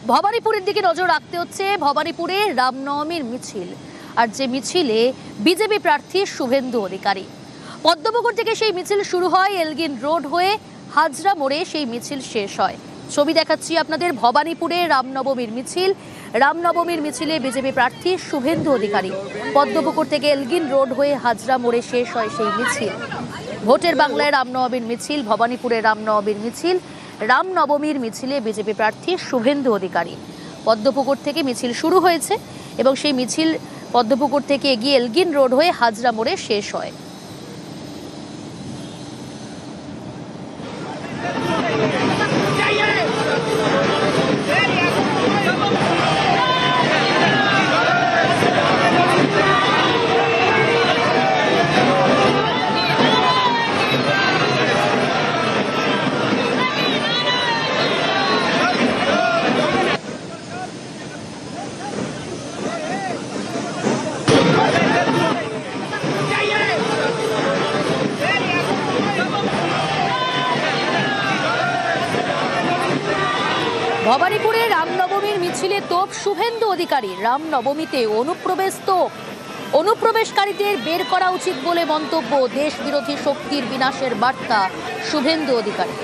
ভবানীপুরের দিকে নজর রাখতে হচ্ছে। ভবানীপুরে রামনবমীর মিছিল, আর যে মিছিলে বিজেপি প্রার্থী শুভেন্দু অধিকারী। পদ্মপুকুর থেকে সেই মিছিল শুরু হয়, এলগিন রোড হয়ে হাজরা মোড়ে সেই মিছিল শেষ হয়। ছবি দেখাচ্ছি আপনাদের, ভবানীপুরে রামনবমীর মিছিল। রামনবমীর মিছিলে বিজেপি প্রার্থী শুভেন্দু অধিকারী। পদ্মপুকুর থেকে এলগিন রোড হয়ে হাজরা মোড়ে শেষ হয় সেই মিছিল। ভোটের বাংলায় রামনবমীর মিছিল, ভবানীপুরে রামনবমীর মিছিল। রামনবমীর মিছিলে বিজেপি প্রার্থী শুভেন্দু অধিকারী। পদ্মপুকুর থেকে মিছিল শুরু হয়েছে এবং সেই মিছিল পদ্মপুকুর থেকে এগিয়ে এলগিন রোড হয়ে হাজরা মোড়ে শেষ হয়। ভবানীপুরে রামনবমীর মিছিলে তোপ শুভেন্দু অধিকারী। রামনবমীতে অনুপ্রবেশ তোপ, অনুপ্রবেশকারীদের বের করা উচিত বলে মন্তব্য। দেশ বিরোধী শক্তির বিনাশের বার্তা শুভেন্দু অধিকারী।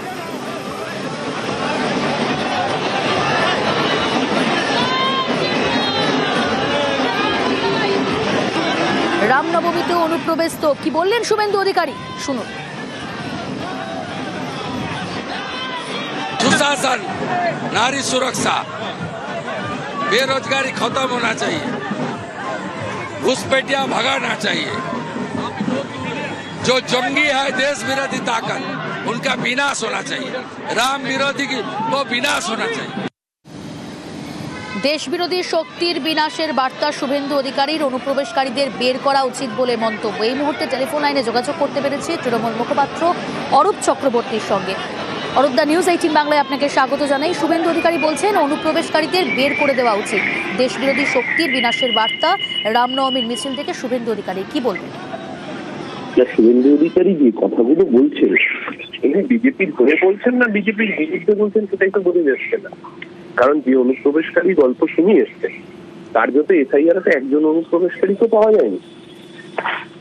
রামনবমীতে অনুপ্রবেশ তোপ, কি বললেন শুভেন্দু অধিকারী, শুনুন। सुशासन, नारी सुरक्षा, बेरोजगारी खत्म होना चाहिए, घुसपैठिया भगाना चाहिए। जो जंगी है देश विरोधी ताकत, उनका विनाश होना चाहिए। राम विरोधी की वो विनाश होना चाहिए। দেশ বিরোধী শক্তির বিনাশের বার্তা শুভেন্দু অধিকারীর। অনুপ্রবেশকারীদের বের করা উচিত বলে মন্তব্য। এই মুহূর্তে টেলিফোন লাইনে যোগাযোগ করতে পেরেছি তৃণমূল মুখপাত্র অরূপ চক্রবর্তীর সঙ্গে। অরূপ, দা নিউজ 18 বাংলায় আপনাকে স্বাগত জানাই। শুভেন্দু অধিকারী বলছেন অনুপ্রবেশকারীদের বের করে দেওয়া উচিত। দেশ বিরোধী শক্তির বিনাশের বার্তা রামনবমীর মিছিল থেকে শুভেন্দু অধিকারী, কি বলবেন? শুভেন্দু অধিকারী যে কথাগুলো বলছেন, এগুলো বিজেপির হয়ে বলছেন না বিজেপির বিরুদ্ধে বলছেন, সেটাই তো বোঝা যাচ্ছে না। কারণ যে অনুপ্রবেশকারী গল্প শুনে এসছে, তার যত এসআইআর একজন অনুপ্রবেশকারী তো পাওয়া যায়নি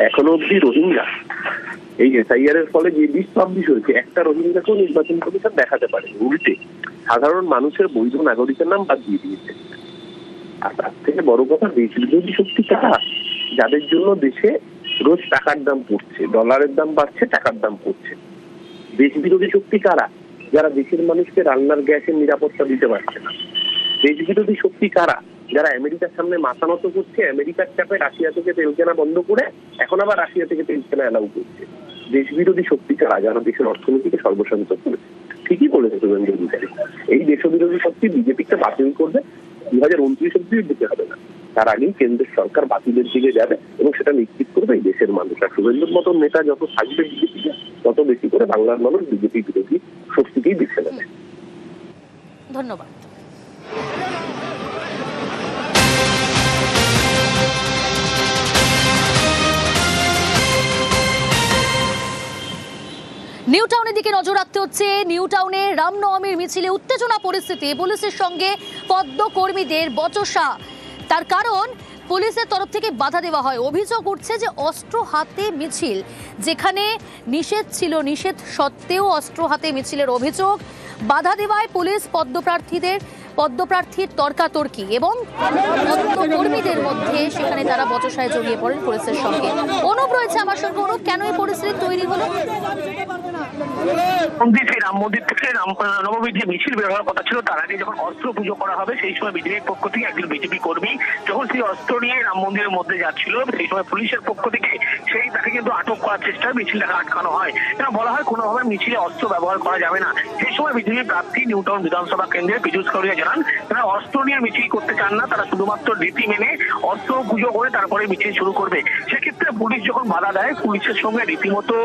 এখনো অব্দি। রোহিঙ্গা এই এসআইআর এর ফলে যে লিস্ট পাবলিশ হয়েছে, একটা রোহিঙ্গাকেও নির্বাচন কমিশন দেখাতে পারে। উল্টে সাধারণ মানুষের বৈধ নাগরিকের নাম বাদ দিয়ে দিয়েছে। আর তার থেকে বড় কথা, দেশ বিরোধী শক্তি কারা? যাদের জন্য দেশে রোজ টাকার দাম পড়ছে, ডলারের দাম বাড়ছে, টাকার দাম পড়ছে। দেশ বিরোধী শক্তি কারা? যারা দেশের মানুষকে রান্নার গ্যাসের নিরাপত্তা দিতে পারছে না। দেশ বিরোধী শক্তি কারা? যারা আমেরিকার সামনে মাথা নত করছে, আমেরিকার চাপে রাশিয়া থেকে তেল কেনা বন্ধ করে এখন আবার রাশিয়া থেকে তেল কেনা অ্যালাউ করছে। দেশ বিরোধী শক্তি কারা? যারা দেশের অর্থনীতিকে সর্বশান্ত করেছে। ঠিকই বলেছে শুভেন্দু অধিকারী, এই দেশ বিরোধী শক্তি বিজেপিকে বাতিল করবে 2029 অব্দি দিতে হবে না, তার আগেই কেন্দ্রের সরকার বাতিলের দিকে যাবে এবং সেটা নিশ্চিত করবে এই দেশের মানুষ। আর শুভেন্দুর মতন নেতা যত থাকবে বিজেপিতে, তত বেশি করে বাংলার মানুষ বিজেপি বিরোধী শক্তিকেই বেছে নেবে। ধন্যবাদ। নিউ টাউনের দিকে নজর রাখতে হচ্ছে। নিউ টাউনে রামনবমীর মিছিলে উত্তেজনা পরিস্থিতি, পুলিশের সঙ্গে পদ্ম কর্মীদের বচসা। তার কারণ, পুলিশের তরফ থেকে বাধা দেওয়া হয়। অভিযোগ উঠছে যে অস্ত্র হাতে মিছিল, যেখানে নিষেধ ছিল, নিষেধ সত্ত্বেও অস্ত্র হাতে মিছিলের অভিযোগ। বাধা দেওয়ায় পুলিশ পদ্মপ্রার্থীর তর্কাতর্কি এবং কর্মীদের মধ্যে সেখানে তারা বচসায় জড়িয়ে পড়েন পুলিশের সঙ্গে। অনুপ রয়েছে আমার সঙ্গে। অনুপ, কেন এই পরিস্থিতি তৈরি হলো? রাম মন্দির থেকে রামনবমীর যে মিছিল বের হওয়ার কথা ছিল, তার আগে যখন অস্ত্র পুজো করা হবে, সেই সময় বিজেপির পক্ষ থেকে একজন বিজেপি কর্মী যখন সেই অস্ত্র নিয়ে রাম মন্দিরের মধ্যে যাচ্ছিল, সেই সময় পুলিশের পক্ষ থেকে তাকে কিন্তু আটক করার চেষ্টা, মিছিলটাকে আটকানো হয়। এটা বলা হয় কোনোভাবে মিছিলে অস্ত্র ব্যবহার করা যাবে না। সেই সময় বিজেপি প্রার্থী নিউ টাউন বিধানসভা কেন্দ্রের পীযূষ কাউরিয়া জানান, তারা অস্ত্র নিয়ে মিছিল করতে চান না, তারা শুধুমাত্র রীতি মেনে অস্ত্র পুজো করে তারপরে মিছিল শুরু করবে। সেক্ষেত্রে পুলিশ যখন বাধা দেয়, পুলিশের সঙ্গে রীতিমতো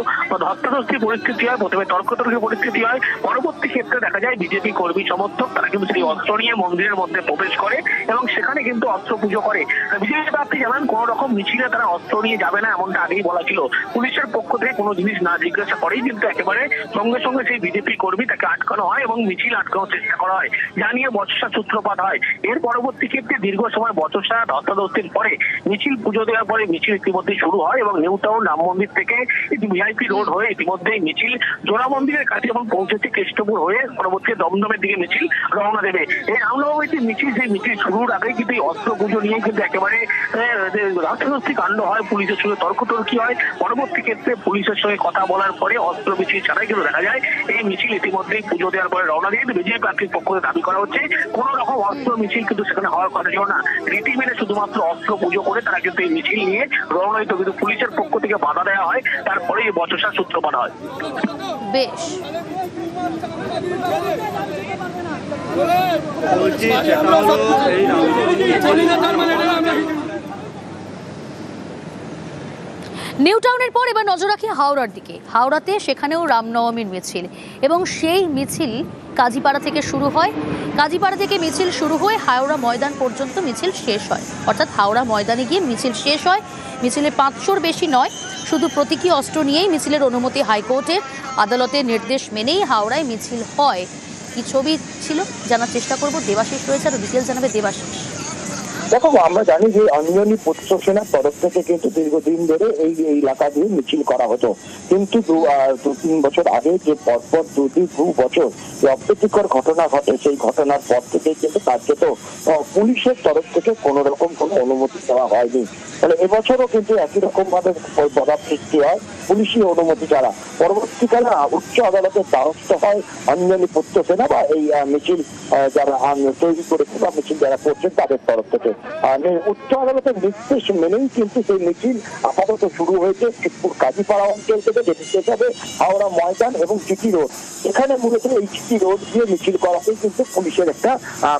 ধস্তাধস্তি পরিস্থিতি হয়, প্রথমে তর্কতর্কি পরিস্থিতি হয়। পরবর্তী ক্ষেত্রে দেখা যায় বিজেপি কর্মী সমর্থক তারা কিন্তু সেই অস্ত্র নিয়ে মন্দিরের মধ্যে প্রবেশ করে এবং সেখানে কিন্তু অস্ত্র পুজো করে। বিজেপি প্রার্থী জানান কোন রকম মিছিলে তারা অস্ত্র নিয়ে যাবে না, এমনটা আগেই বলা ছিল। পুলিশের পক্ষ থেকে কোনো জিনিস না জিজ্ঞাসা করেই কিন্তু একেবারে সঙ্গে সঙ্গে সেই বিজেপি কর্মী তাকে আটকানো হয় এবং মিছিল আটকানোর চেষ্টা করা হয়। যা নিয়ে বচসার সূত্রপাত হয়। এর পরবর্তী ক্ষেত্রে দীর্ঘ সময় বচসা ধস্তাধস্তির পরে মিছিল পুজো দেওয়ার পরে মিছিল ইতিমধ্যে শুরু হয় এবং নিউ টাউন রাম মন্দির থেকে ভিআইপি রোড হয়ে ইতিমধ্যেই মিছিল জোড়া মন্দিরের কাছে যখন পৌঁছেছে কেষ্টপুর হয়ে পরবর্তী দমদমের দিকে মিছিল রওনা দেবে। এই রামনবমীর মিছিল, সেই মিছিল শুরুর আগে কিন্তু এই অস্ত্র পুজো নিয়ে কিন্তু একেবারে ধস্তাধস্তি কাণ্ড হয়, পুলিশের সঙ্গে তর্কতর্কি হয়। পরবর্তী ক্ষেত্রে পুলিশের সঙ্গে কথা বলার পরে অস্ত্র মিছিল ছাড়াই কিন্তু দেখা যায় এই মিছিল ইতিমধ্যেই পুজো দেওয়ার পরে রওনা দিয়ে বিজেপি প্রার্থীর পক্ষ থেকে দাবি করা হচ্ছে কোন রকম অস্ত্র মিছিল কিন্তু সেখানে হওয়ার কথা ছিল না। রীতি মেনে শুধুমাত্র অস্ত্র পুজো করে তারা কিন্তু এই মিছিল নিয়ে রওনা দিত, কিন্তু পুলিশের পক্ষ থেকে বাধা দেওয়া হয়, তারপরে এই বচসার সূত্রপাত হয়। বেশ, নিউ টাউনের পর এবার নজর রাখি হাওড়ার দিকে। হাওড়াতে সেখানেও রামনবমীর মিছিল এবং সেই মিছিল কাজীপাড়া থেকে শুরু হয়। কাজীপাড়া থেকে মিছিল শুরু হয়ে হাওড়া ময়দান পর্যন্ত মিছিল শেষ হয়, অর্থাৎ হাওড়া ময়দানে গিয়ে মিছিল শেষ হয়। মিছিলে 500-র বেশি নয়, শুধু প্রতীকী অস্ত্র নিয়েই মিছিলের অনুমতি হাইকোর্টের, আদালতের নির্দেশ মেনেই হাওড়ায় মিছিল হয়। কি ছবি ছিল জানার চেষ্টা করব, দেবাশিস রয়েছে আর ডিটেল জানাবে দেবাশিস। দেখো, আমরা জানি যে অনিয়নী পশ্চিম সেনার তরফ থেকে কিন্তু দীর্ঘদিন ধরে এই এলাকা দিয়ে মিছিল করা হতো, কিন্তু 2-3 বছর আগে যে পরপর 2 বছর যে অপ্রীতিকর ঘটনা ঘটে, সেই ঘটনার পর থেকে কিন্তু কার্যত পুলিশের তরফ থেকে কোনো রকম কোনো অনুমতি দেওয়া হয়নি। ফলে এবছরও কিন্তু একই রকম ভাবে বাধার সৃষ্টি হয় পুলিশি অনুমতি ছাড়া। পরবর্তীকালে উচ্চ আদালতের দ্বারস্থ হয় অনিয়নী পশ্চিম সেনা বা এই মিছিল যারা তৈরি করেছে বা মিছিল যারা করছেন তাদের তরফ থেকে। উচ্চ আদালতের নির্দেশ মেনেই কিন্তু সেই মিছিল আপাতত শুরু হয়েছে শিবপুর কাজীপাড়া অঞ্চল থেকে, যেটি শেষ হবে হাওড়া ময়দান এবং জিটি রোড। এখানে মূলত এই জিটি রোড দিয়ে মিছিল করাতেই কিন্তু পুলিশের একটা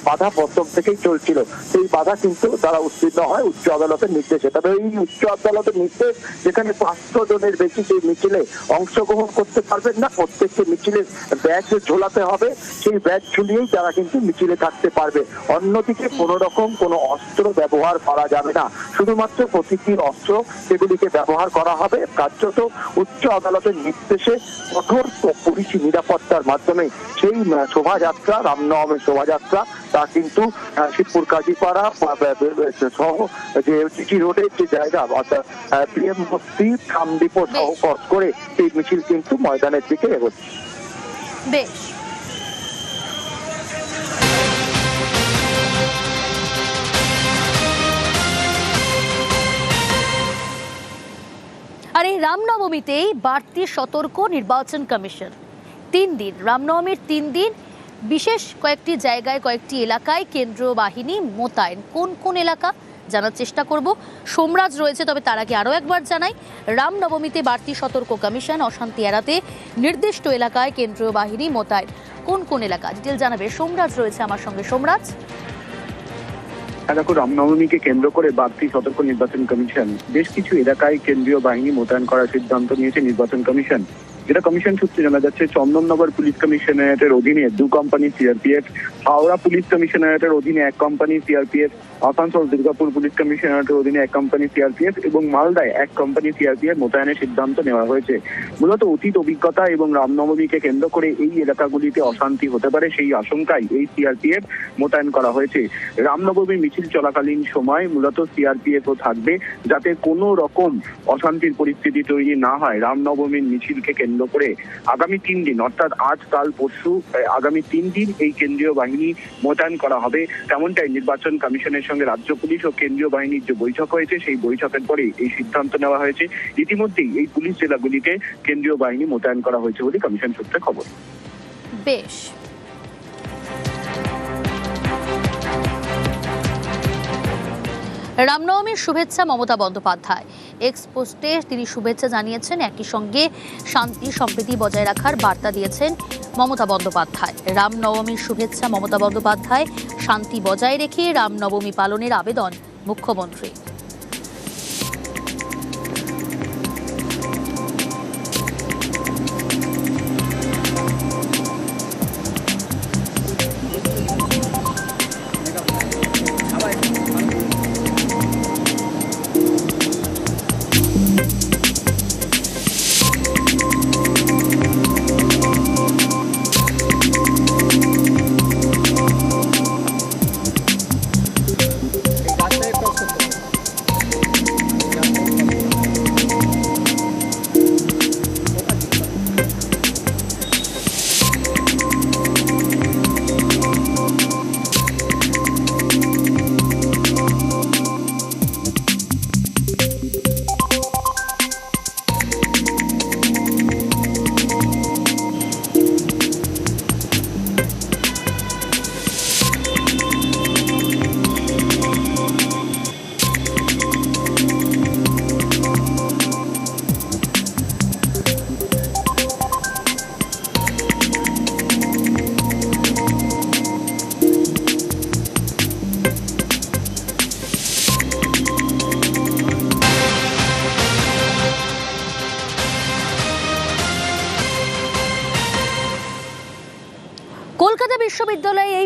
বাধা প্রথম থেকেই চলছিল। সেই বাধা কিন্তু তারা উত্তীর্ণ হয় উচ্চ আদালতের নির্দেশে। তবে এই উচ্চ আদালতের নির্দেশ যেখানে 500 জনের বেশি সেই মিছিলে অংশগ্রহণ করতে পারবেন না, প্রত্যেকটি মিছিলে ব্যাগ ঝোলাতে হবে, সেই ব্যাগ ঝুলিয়েই তারা কিন্তু মিছিলে থাকতে পারবে। অন্যদিকে কোন রকম কোনো অস্ত্র ব্যবহার করা যাবে না, শুধুমাত্র প্রতীকীর অস্ত্র সেগুলিকে ব্যবহার করা হবে। কার্যত উচ্চ আদালতের নির্দেশে কঠোর পুলিশি নিরাপত্তার মাধ্যমে সেই শোভাযাত্রা, রামনবমীর শোভাযাত্রা, তা কিন্তু শিবপুর কাজীপাড়া সহ যে জিটি রোডের যে জায়গা অর্থাৎ প্রিএম বস্তি, খামডিপো সহ ক্রস করে সেই মিছিল কিন্তু ময়দানের দিকে এগোচ্ছে। বেশ, আর এই রামনবমীতেই বাড়তি সতর্ক নির্বাচন কমিশন। 3 দিন, রামনবমীর 3 দিন বিশেষ কয়েকটি জায়গায়, কয়েকটি এলাকায় কেন্দ্রীয় বাহিনী মোতায়েন। কোন কোন এলাকা জানার চেষ্টা করব। সোমরাজ রয়েছে, তবে তার আগে আরও একবার জানাই, রামনবমীতে বাড়তি সতর্ক কমিশন, অশান্তি এড়াতে নির্দিষ্ট এলাকায় কেন্দ্রীয় বাহিনী মোতায়েন। কোন কোন এলাকা ডিটেল জানাবে সোমরাজ রয়েছে আমার সঙ্গে। সোমরাজ, দেখো, রামনবমীকে কেন্দ্র করে বাড়তি সতর্ক নির্বাচন কমিশন বেশ কিছু এলাকায় কেন্দ্রীয় বাহিনী মোতায়েন করার সিদ্ধান্ত নিয়েছে নির্বাচন কমিশন। যেটা কমিশন সূত্রে জানা যাচ্ছে, চন্দননগর পুলিশ কমিশনারেটের অধীনে 2 কোম্পানি সিআরপিএফ, হাওড়া পুলিশ কমিশনারেটের অধীনে 1 company CRPF, Asansol Durgapur police কমিশনারেটের অধীনে 1 কোম্পানি সিআরপিএফ এবং মালদায় 1 কোম্পানি সিআরপিএফ মোতায়েনের সিদ্ধান্ত নেওয়া হয়েছে। মূলত অতীত অভিজ্ঞতা এবং রামনবমীকে কেন্দ্র করে এই এলাকাগুলিতে অশান্তি হতে পারে, সেই আশঙ্কায় এই সিআরপিএফ মোতায়েন করা হয়েছে। রামনবমী মিছিল চলাকালীন সময় মূলত সিআরপিএফও থাকবে, যাতে কোনো রকম অশান্তির পরিস্থিতি তৈরি না হয়। রামনবমীর মিছিলকে কেন্দ্র করে আগামী 3 দিন অর্থাৎ আজ, কাল, পরশু, আগামী 3 দিন এই কেন্দ্রীয় বাহিনী মোতায়েন করা হবে। তেমনটাই নির্বাচন কমিশনের সঙ্গে রাজ্য পুলিশ ও কেন্দ্রীয় বাহিনীর যে বৈঠক হয়েছে, সেই বৈঠকের পরে এই সিদ্ধান্ত নেওয়া হয়েছে। ইতিমধ্যেই এই পুলিশ জেলাগুলিতে কেন্দ্রীয় বাহিনী মোতায়েন করা হয়েছে বলে কমিশন সূত্রে খবর। বেশ, রামনবমীর শুভেচ্ছা মমতা বন্দ্যোপাধ্যায়। এক্স পোস্টে তিনি শুভেচ্ছা জানিয়েছেন, একই সঙ্গে শান্তি সম্প্রীতি বজায় রাখার বার্তা দিয়েছেন মমতা বন্দ্যোপাধ্যায়। রামনবমীর শুভেচ্ছা মমতা বন্দ্যোপাধ্যায়, শান্তি বজায় রেখে রামনবমী পালনের আবেদন মুখ্যমন্ত্রী।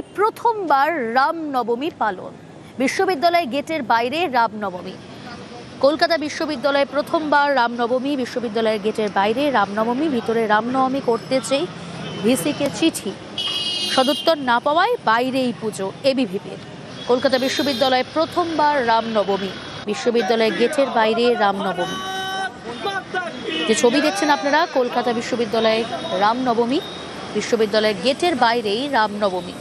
বিশ্ববিদ্যালয়ে প্রথমবার রামনবমী পালন। বিশ্ববিদ্যালয় গেটের বাইরে রামনবমী। কলকাতা বিশ্ববিদ্যালয়ে প্রথমবার রামনবমী, বিশ্ববিদ্যালয়ের গেটের বাইরে রামনবমী। ভিতরে রামনবমী করতে চেয়ে ভিসিকে চিঠি, সদুত্তর না পাওয়ায় বাইরেই পুজো এবিভিপির। কলকাতা বিশ্ববিদ্যালয়ে প্রথমবার রামনবমী, বিশ্ববিদ্যালয়ের গেটের বাইরে রামনবমী। যে ছবি দেখছেন আপনারা, কলকাতা বিশ্ববিদ্যালয়ে রামনবমী, বিশ্ববিদ্যালয়ের গেটের বাইরেই রামনবমী।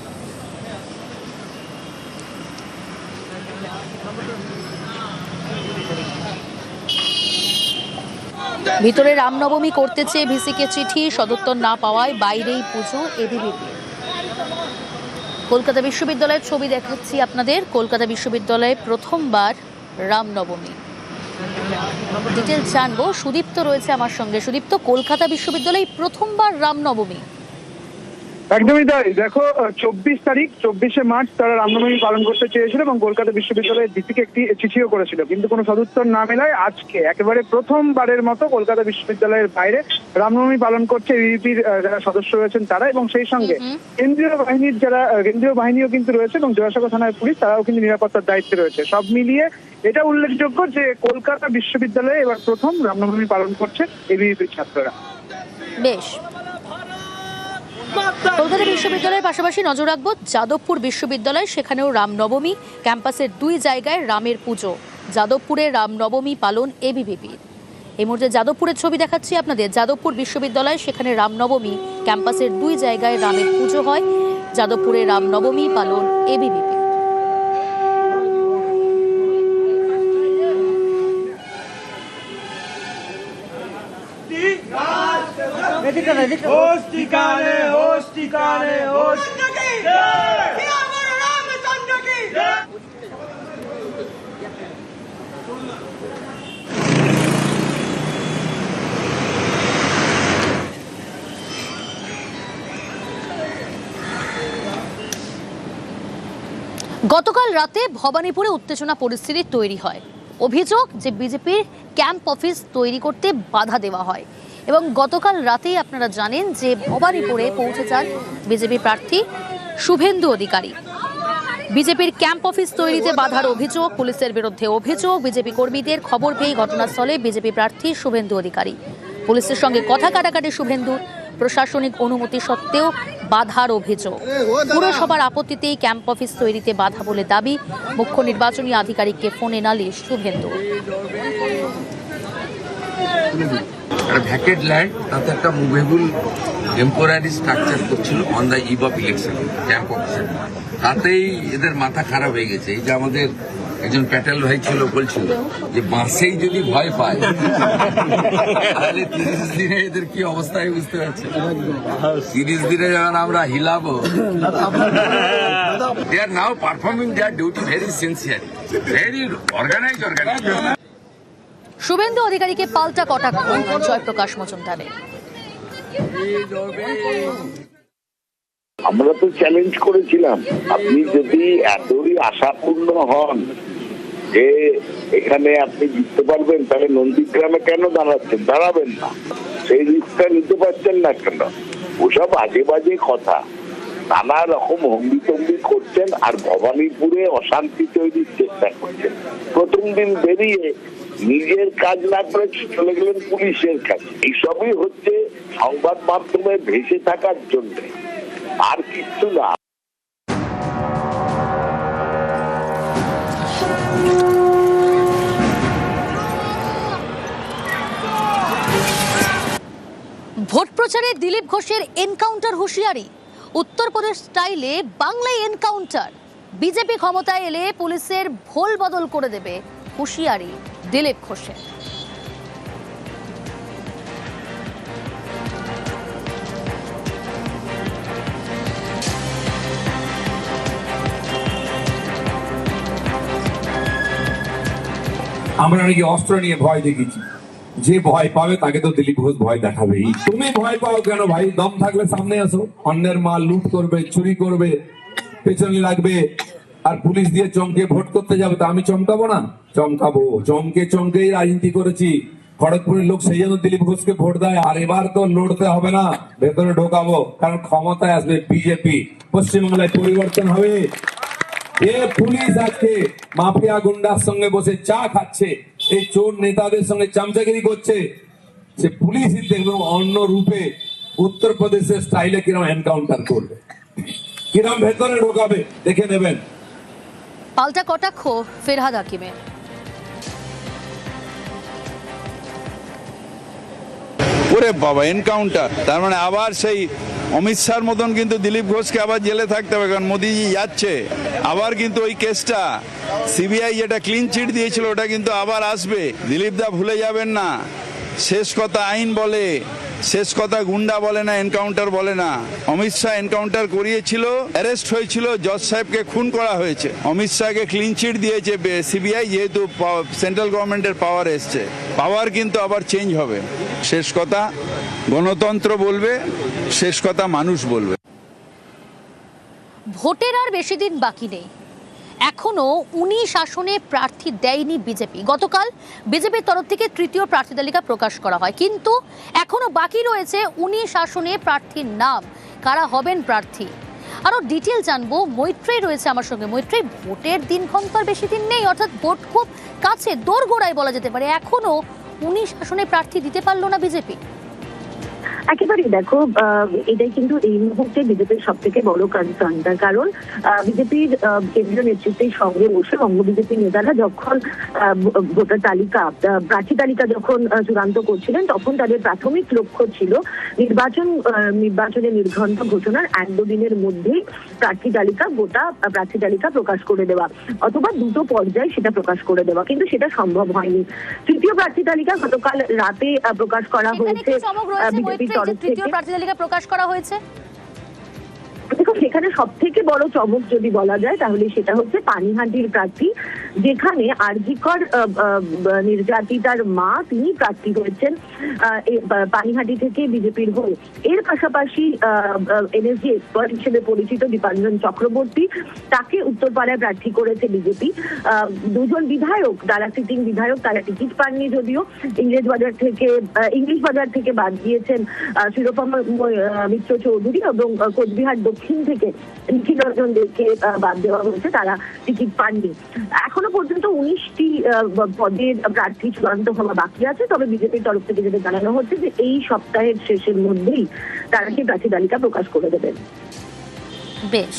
ভিতরে রামনবমী করতে চেয়ে ভিসিকে চিঠি, সদুত্তর না পাওয়ায় বাইরেই পুজো এবিভিপি। কলকাতা বিশ্ববিদ্যালয়ের ছবি দেখাচ্ছি আপনাদের। কলকাতা বিশ্ববিদ্যালয়ে প্রথমবার রামনবমী। ডিটেলস জানবো, সুদীপ্ত রয়েছে আমার সঙ্গে। সুদীপ্ত, কলকাতা বিশ্ববিদ্যালয়ে প্রথমবার রামনবমী। একদমই তাই। দেখো, 24 মার্চ তারা রামনবমী পালন করতে চেয়েছিল এবং কলকাতা বিশ্ববিদ্যালয়ের ডিসিকে একটি চিঠিও করেছিল, কিন্তু কোনো সদুত্তর না মেলায় আজকে একেবারে প্রথমবারের মতো কলকাতা বিশ্ববিদ্যালয়ের বাইরে রামনবমী পালন করছে ইউপির যারা সদস্য রয়েছেন তারা, এবং সেই সঙ্গে কেন্দ্রীয় বাহিনীও কিন্তু রয়েছে এবং জোড়াসাঁকো থানার পুলিশ, তারাও কিন্তু নিরাপত্তার দায়িত্বে রয়েছে। সব মিলিয়ে এটা উল্লেখযোগ্য যে কলকাতা বিশ্ববিদ্যালয়ে এবার প্রথম রামনবমী পালন করছে এবিভিপির ছাত্ররা। বেশ। কলকাতা বিশ্ববিদ্যালয়ের পাশাপাশি নজর রাখবো যাদবপুর বিশ্ববিদ্যালয়, সেখানেও রামনবমী। ক্যাম্পাসের 2 জায়গায় রামের পুজো। যাদবপুরে রামনবমী পালন এবিভিপির। এই মুহূর্তে যাদবপুরের ছবি দেখাচ্ছি আপনাদের। যাদবপুর বিশ্ববিদ্যালয়, সেখানে রামনবমী, ক্যাম্পাসের 2 জায়গায় রামের পুজো হয়। যাদবপুরে রামনবমী পালন এবিভিপি। গতকাল রাতে ভবানীপুরে উত্তেজনা পরিস্থিতি তৈরি হয়। অভিযোগ যে বিজেপির ক্যাম্প অফিস তৈরি করতে বাধা দেওয়া হয়, এবং গতকাল রাতেই আপনারা জানেন যে ভবানীপুরে পৌঁছে যান বিজেপি প্রার্থী শুভেন্দু অধিকারী। বিজেপির ক্যাম্প অফিস তৈরিতে বাধার অভিযোগ, পুলিশের বিরুদ্ধে অভিযোগ। বিজেপি কর্মীদের খবর পেয়ে ঘটনাস্থলে বিজেপি প্রার্থী শুভেন্দু অধিকারী। পুলিশের সঙ্গে কথা কাটাকাটি শুভেন্দুর। প্রশাসনিক অনুমতি সত্ত্বেও বাধার অভিযোগ। পুরসভার আপত্তিতেই ক্যাম্প অফিস তৈরিতে বাধা বলে দাবি। মুখ্য নির্বাচনী আধিকারিককে ফোনে নালিশ শুভেন্দু। ভ্যাকেট ল্যান্ড, তাতে একটা মুভেবল টেম্পোরারি স্ট্রাকচার করছিল on the eve of election camp অফিসের। তাতেই এদের মাথা খারাপ হয়ে গেছে। এই যে আমাদের একজন প্যাটেল ভাই ছিল, বলছিল যে বাসেই যদি ভয় পায় তাহলে 30 দিনে এদের কি অবস্থায় বুঝতে পারছে। 30 দিনে যখন আমরা হিলাবো, they are now performing their duty very sincerely, very organized. Suvendu অধিকারীকে পাল্টা কটাক্ষ জয়প্রকাশ মজুমদারের। আমরা তো চ্যালেঞ্জ করেছিলাম, আপনি যদি এতই আশাপূর্ণ হন যে এখানে আপনি জিততে পারবেন, তাহলে নন্দীগ্রামে কেন দাঁড়াবেন না? সেই রিস্কটা নিতে পারছেন না কেন? ওসব আজে বাজে কথা, নানা রকম হম্বিতম্বি করছেন আর ভবানীপুরে অশান্তি তৈরির চেষ্টা করছেন। প্রথম দিন বেরিয়ে নিজের কাজ না করে চলে গেলেন পুলিশের কাছে। এইসবই হচ্ছে সংবাদ মাধ্যমে ভেসে থাকার জন্য, আর কিছু না। ভোট প্রচারে দিলীপ ঘোষের এনকাউন্টার হুঁশিয়ারি। উত্তরপ্রদেশ স্টাইলে বাংলায় এনকাউন্টার। বিজেপি ক্ষমতায় এলে পুলিশের ভোল বদল করে দেবে, হুঁশিয়ারি দিলীপ ঘোষের। আমরা নাকি অস্ত্র নিয়ে ভয় দেখেছি, যে ভয় পাবে তাকে তো দিলীপ ঘোষ ভয় দেখাবেই। তুমি ভয় পাও কেন ভাই? দম থাকলে সামনে আসো। অন্যের মাল লুট করবে, চুরি করবে, পেছনে লাগবে, আর পুলিশ দিয়ে চমকে ভোট করতে যাবে। তা আমি চমকাবো না? চমকাবো। চমকেই রাজনীতি করেছি। খড়গপুরের লোক সেই জন্য দিলীপ ঘোষকে ভোট দেয়। আর এবার তো লড়তে হবে না, ভেতরে ঢোকাবো, কারণ ক্ষমতায় আসবে বিজেপি। পশ্চিমবাংলায় পরিবর্তন হবে। এ পুলিশ আজকে মাফিয়া গুন্ডার সঙ্গে বসে চা খাচ্ছে, এই চোর নেতাদের সঙ্গে চামচাগিরি করছে, সে পুলিশই দেখবেন অন্য রূপে উত্তরপ্রদেশের স্টাইলে কিরম এনকাউন্টার করবে, কিরম ভেতরে ঢোকাবে দেখে নেবেন। পাল্টা কটাক্ষ ফেরহাদ হাকিমের। ওরে বাবা, এনকাউন্টার, তার মানে আবার সেই অমিত শাহর মতন কিন্তু দিলীপ ঘোষকে আবার জেলে থাকতে হবে, কারণ মোদিজি যাচ্ছে আবার, কিন্তু ওই কেসটা সিবিআই যেটা ক্লিন চিট দিয়েছিল ওটা কিন্তু আবার আসবে। দিলীপ দা ভুলে যাবেন না, শেষ কথা আইন বলে, শেষ কথা গুন্ডা বলে না, এনকাউন্টার বলে না। অমিত শাহ এনকাউন্টার করিয়েছিল, অ্যারেস্ট হয়েছিল, জজ সাহেবকে খুন করা হয়েছে, অমিত শাহকে ক্লিন চিট দিয়েছে সিবিআই, যেহেতু সেন্ট্রাল গভর্নমেন্টের পাওয়ার এসছে, পাওয়ার কিন্তু আবার চেঞ্জ হবে। শেষ কথা গণতন্ত্র বলবে, শেষ কথা মানুষ বলবে। ভোটের আর বেশি দিন বাকি নেই, এখনো 19 আসনে প্রার্থী দেয়নি বিজেপি। গতকাল বিজেপির তরফ থেকে তৃতীয় প্রার্থী তালিকা প্রকাশ করা হয়, কিন্তু এখনো বাকি রয়েছে 19 আসনে প্রার্থীর নাম, কারা হবেন প্রার্থী। আরো ডিটেল জানবো, মৈত্রেই রয়েছে আমার সঙ্গে। মৈত্রেই, ভোটের দিনক্ষণ তো আর বেশি দিন নেই, অর্থাৎ ভোট খুব কাছে, দোরগোড়ায় বলা যেতে পারে, এখনো 19 আসনে প্রার্থী দিতে পারলো না বিজেপি। একেবারেই দেখো, এটাই কিন্তু এই মুহূর্তে বিজেপির সব থেকে বড় কনসার্ন। তার কারণ বিজেপির কেন্দ্রীয় নেতৃত্বের সঙ্গে বসে বঙ্গ বিজেপি নেতারা যখন ভোটার তালিকা, প্রার্থী তালিকা যখন চূড়ান্ত করছিলেন, তখন তাদের প্রাথমিক লক্ষ্য ছিল নির্বাচনের নির্ঘণ্ট ঘোষণার 1-2 দিনের মধ্যেই গোটা প্রার্থী তালিকা প্রকাশ করে দেওয়া, অথবা দুটো পর্যায়ে সেটা প্রকাশ করে দেওয়া, কিন্তু সেটা সম্ভব হয়নি। তৃতীয় প্রার্থী তালিকা গতকাল রাতে প্রকাশ করা হয়েছে বিজেপির তরফ থেকে। প্রার্থী তালিকা প্রকাশ করা হয়েছে, দেখো সেখানে সব থেকে বড় চমক যদি বলা যায় তাহলে সেটা হচ্ছে পানিহাটির প্রার্থী, যেখানে আরজিকর নির্যাতিতার মা তিনি প্রার্থী হয়েছেন পানিহাটি থেকে বিজেপির হয়ে। এর পাশাপাশি এনএসজি এক্সপার্ট হিসেবে পরিচিত দীপাঞ্জন চক্রবর্তী, তাকে উত্তরপাড়ায় প্রার্থী করেছে বিজেপি। দুজন বিধায়ক, যারা সিটিং বিধায়ক, তারা টিকিট পাননি, যদিও ইংলিশ বাজার থেকে বাদ দিয়েছেন শিরোপমা মিত্র চৌধুরী, এবং কোচবিহার দক্ষিণ থেকে নিখিল রঞ্জন দেবকে বাদ দেওয়া হয়েছে, তারা টিকিট পাননি। এখনো পর্যন্ত 19টি পদের প্রার্থী চূড়ান্ত হওয়া বাকি আছে, তবে বিজেপির তরফ থেকে যেটা জানানো হচ্ছে যে এই সপ্তাহের শেষের মধ্যেই তারা সেই প্রার্থী তালিকা প্রকাশ করে দেবেন। বেশ।